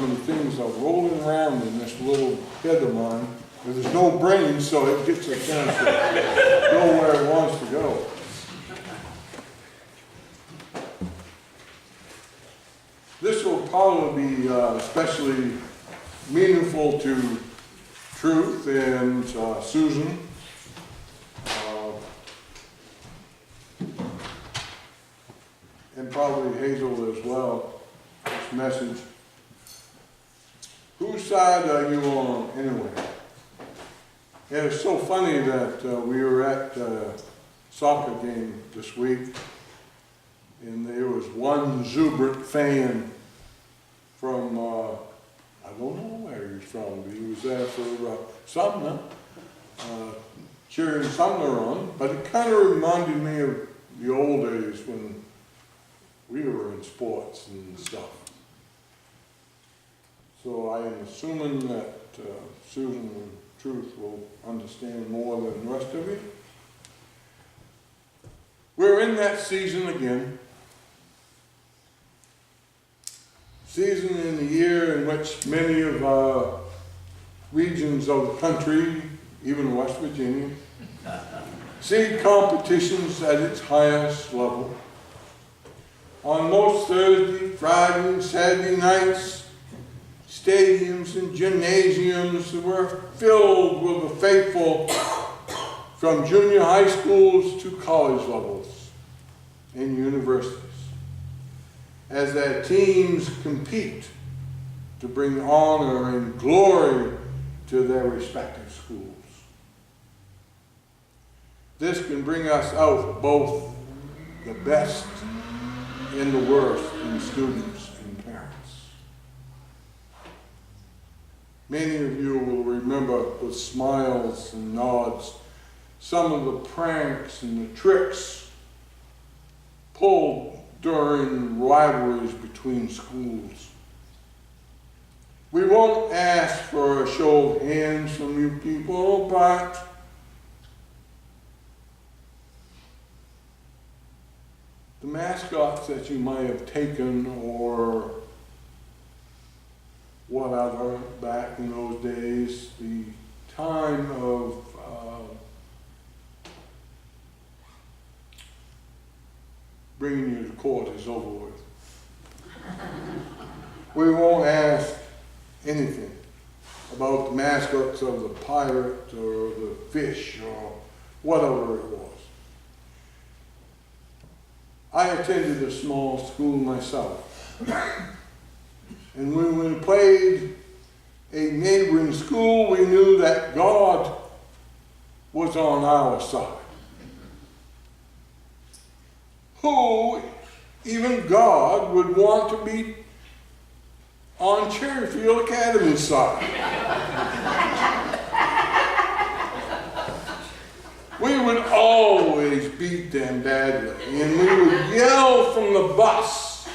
many things are rolling around in this little head of mine. There's no brain, so it gets a chance to go where it wants to go. This will probably be especially meaningful to Truth and Susan. And probably Hazel as well, this message. Whose side are you on anyway? Yeah, it's so funny that we were at a soccer game this week, and there was one exuberant fan from, I don't know where he was from, but he was there for Sumner, cheering Sumner on, but it kind of reminded me of the old days when we were in sports and stuff. So I am assuming that Susan and Truth will understand more than the rest of you. We're in that season again. Season in the year in which many of our regions of the country, even West Virginia, see competitions at its highest level. On most Thursday, Friday, and Saturday nights, stadiums and gymnasiums were filled with the faithful from junior high schools to college levels and universities as their teams compete to bring honor and glory to their respective schools. This can bring us out both the best and the worst in students and parents. Many of you will remember with smiles and nods some of the pranks and the tricks pulled during rivalries between schools. We won't ask for a show of hands from you people, but the mascots that you might have taken or whatever back in those days, the time of bringing you to court is over with. We won't ask anything about the mascots of the pirate or the fish or whatever it was. I attended a small school myself. And when we played a neighboring school, we knew that God was on our side. Who, even God, would want to be on Cherryfield Academy's side? We would always beat them badly, and we would yell from the bus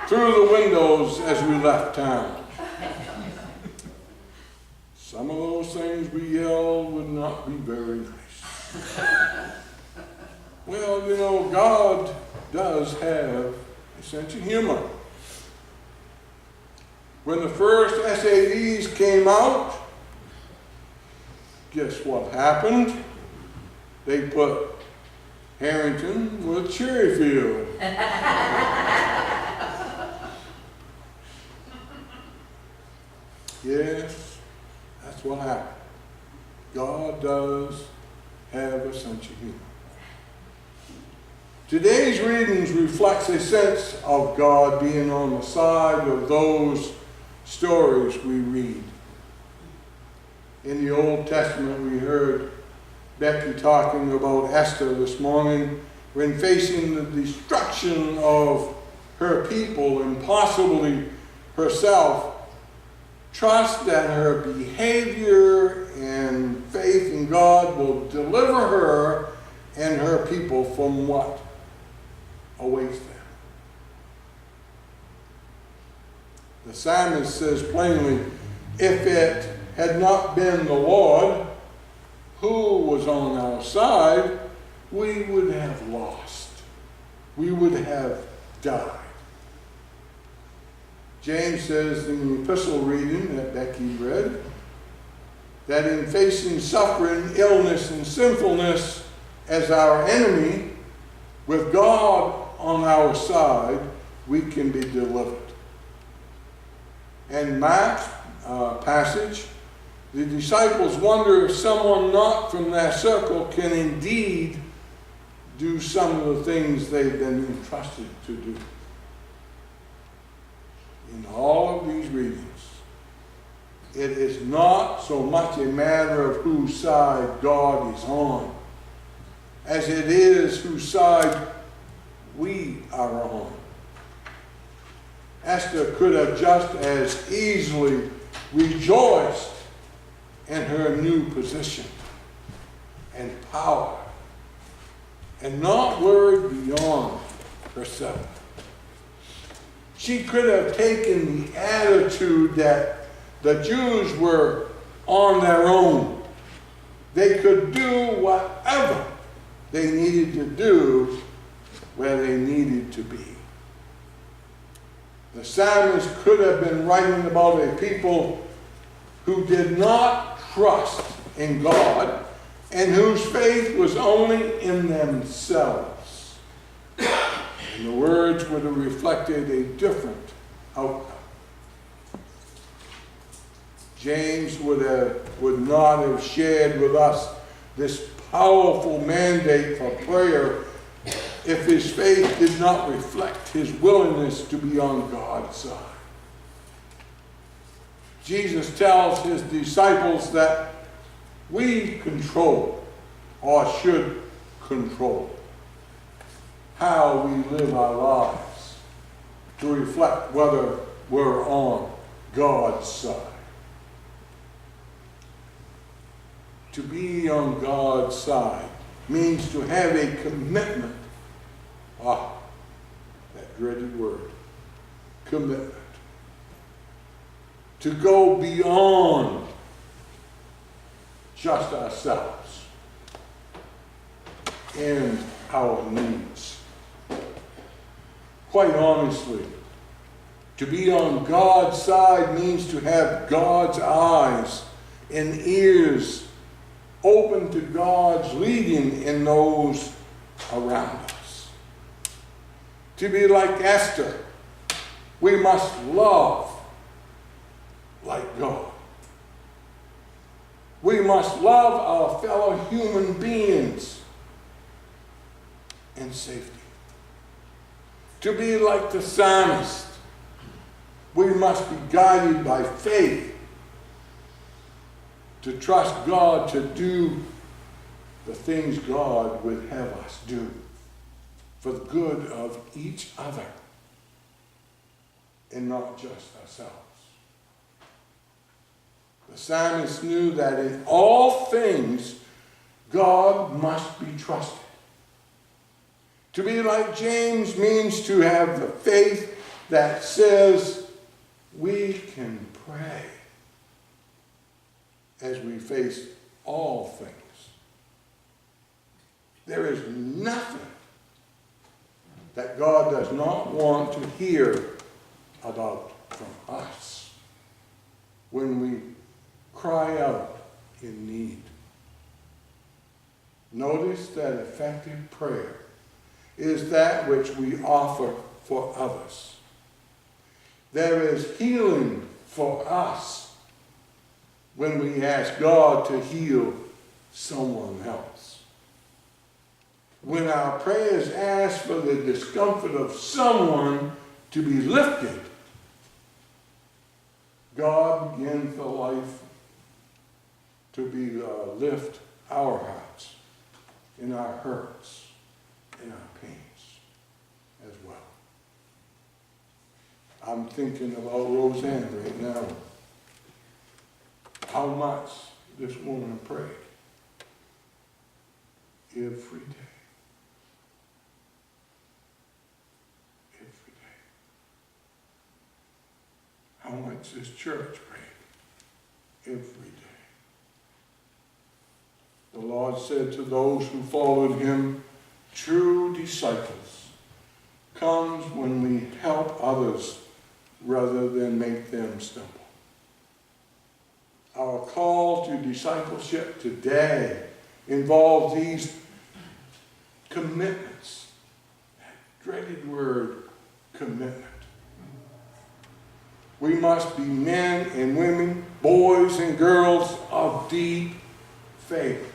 through the windows as we left town. Some of those things we yelled would not be very nice. Well, you know, God does have a sense of humor. When the first SATs came out, guess what happened? They put Harrington with Cherryfield. Yes, that's what happened. God does have a sense of humor. Today's readings reflects a sense of God being on the side of those stories we read. In the Old Testament, we heard Becky talking about Esther this morning when facing the destruction of her people and possibly herself. Trust that her behavior and faith in God will deliver her and her people from what awaits them. The psalmist says plainly, if it had not been the Lord who was on our side, we would have lost. We would have died. James says in the epistle reading that Becky read, that in facing suffering, illness, and sinfulness as our enemy, with God on our side, we can be delivered. And Mark's passage, the disciples wonder if someone not from their circle can indeed do some of the things they've been entrusted to do. In all of these readings, it is not so much a matter of whose side God is on, as it is whose side we are on. Esther could have just as easily rejoiced in her new position and power and not worried beyond herself. She could have taken the attitude that the Jews were on their own. They could do whatever they needed to do where they needed to be. The psalmist could have been writing about a people who did not trust in God and whose faith was only in themselves. And the words would have reflected a different outcome. James would not have shared with us this powerful mandate for prayer if his faith did not reflect his willingness to be on God's side. Jesus tells his disciples that we control, or should control, how we live our lives to reflect whether we're on God's side. To be on God's side means to have a commitment. That dreaded word. Commitment. To go beyond just ourselves and our needs. Quite honestly, to be on God's side means to have God's eyes and ears open to God's leading in those around us. To be like Esther, we must love like God. We must love our fellow human beings in safety. To be like the psalmist, we must be guided by faith to trust God to do the things God would have us do for the good of each other and not just ourselves. The psalmist knew that in all things God must be trusted. To be like James means to have the faith that says we can pray as we face all things. There is nothing that God does not want to hear about from us when we cry out in need. Notice that effective prayer is that which we offer for others. There is healing for us when we ask God to heal someone else. When our prayers ask for the discomfort of someone to be lifted, God begins the life to be lift our hearts, in our hurts, in our pains as well. I'm thinking about Roseanne right now. How much this woman prayed every day. Every day. How much this church prayed every day. The Lord said to those who followed him, true disciples comes when we help others rather than make them stumble. Our call to discipleship today involves these commitments. That dreaded word, commitment. We must be men and women, boys and girls of deep faith.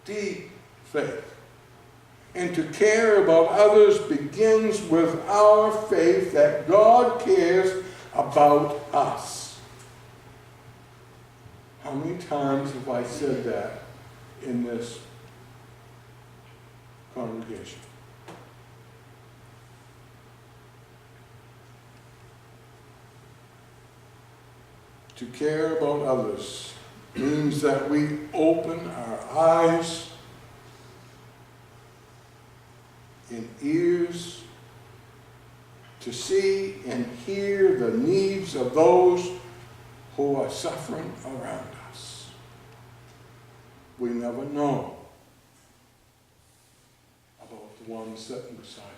Deep faith. And to care about others begins with our faith that God cares about us. How many times have I said that in this congregation? To care about others means that we open our eyes and ears to see and hear the needs of those who are suffering around us. We never know about the one sitting beside us.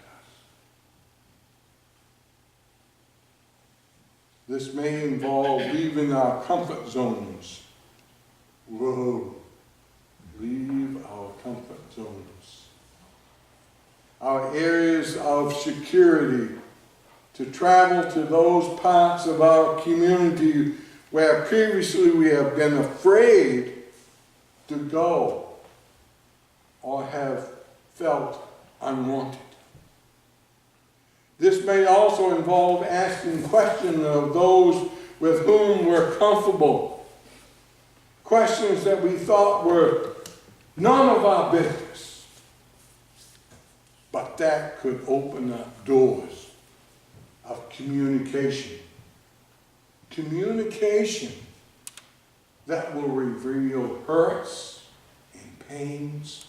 This may involve leaving our comfort zones. Whoa, leave our comfort zones. Our areas of security, to travel to those parts of our community where previously we have been afraid to go or have felt unwanted. This may also involve asking questions of those with whom we're comfortable. Questions that we thought were none of our business. But that could open up doors of communication. Communication that will reveal hurts and pains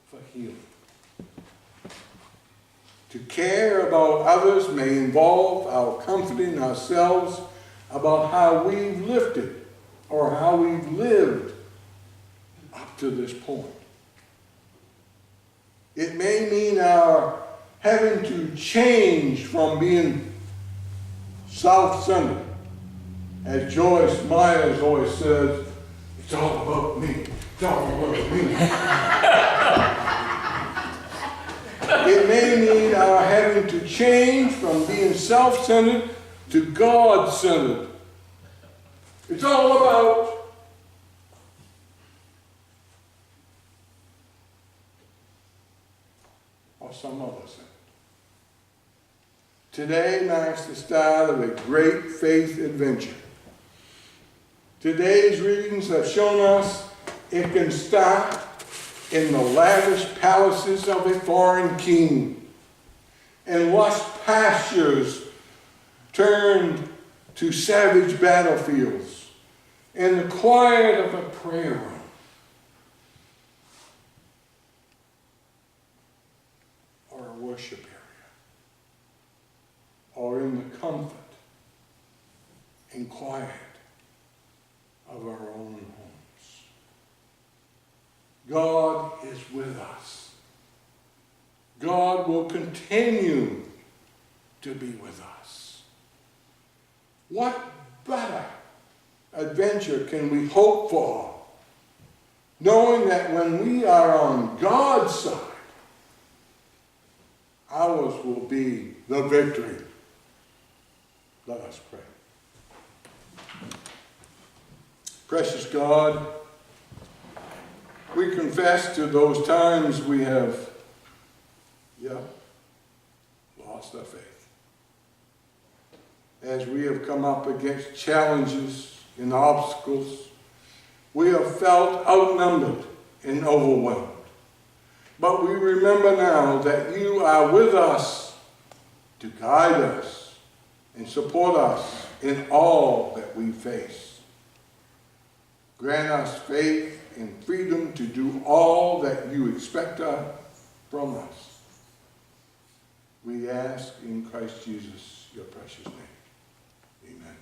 for healing. To care about others may involve our comforting ourselves about how we've lifted or how we've lived up to this point. It may mean our having to change from being self-centered. As Joyce Myers always says, it's all about me. It's all about me. It may mean our having to change from being self-centered to God-centered. It's all about or some other thing. Today marks the start of a great faith adventure. Today's readings have shown us it can start in the lavish palaces of a foreign king, and lush pastures turned to savage battlefields, in the quiet of a prayer room, or a worship area, or in the comfort and quiet of our own homes. God is with us. God will continue to be with us. What better adventure can we hope for, knowing that when we are on God's side, ours will be the victory. Let us pray. Precious God, we confess to those times we have, lost our faith. As we have come up against challenges and obstacles, we have felt outnumbered and overwhelmed. But we remember now that you are with us to guide us and support us in all that we face. Grant us faith and freedom to do all that you expect from us. We ask in Christ Jesus, your precious name. Amen.